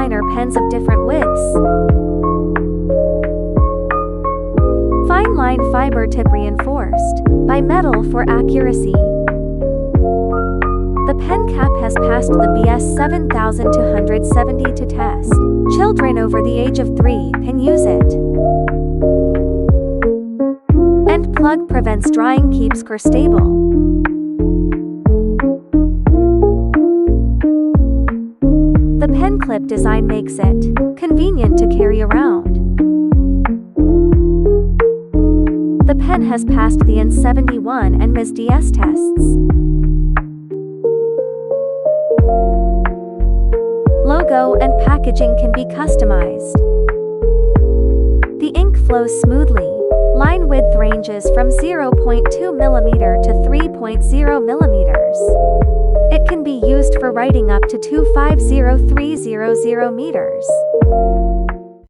Fineliner pens of different widths. Fine line fiber tip reinforced by metal for accuracy. The pen cap has passed the BS 7272 test. Children over the age of 3 can use it. End plug prevents drying, keeps core stable. The pen clip design makes it convenient to carry around. The pen has passed the N71 and MS-DS tests. Logo and packaging can be customized. The ink flows smoothly. Line width ranges from 0.2 mm to 3.0 mm. It can be used for writing up to 250300 meters.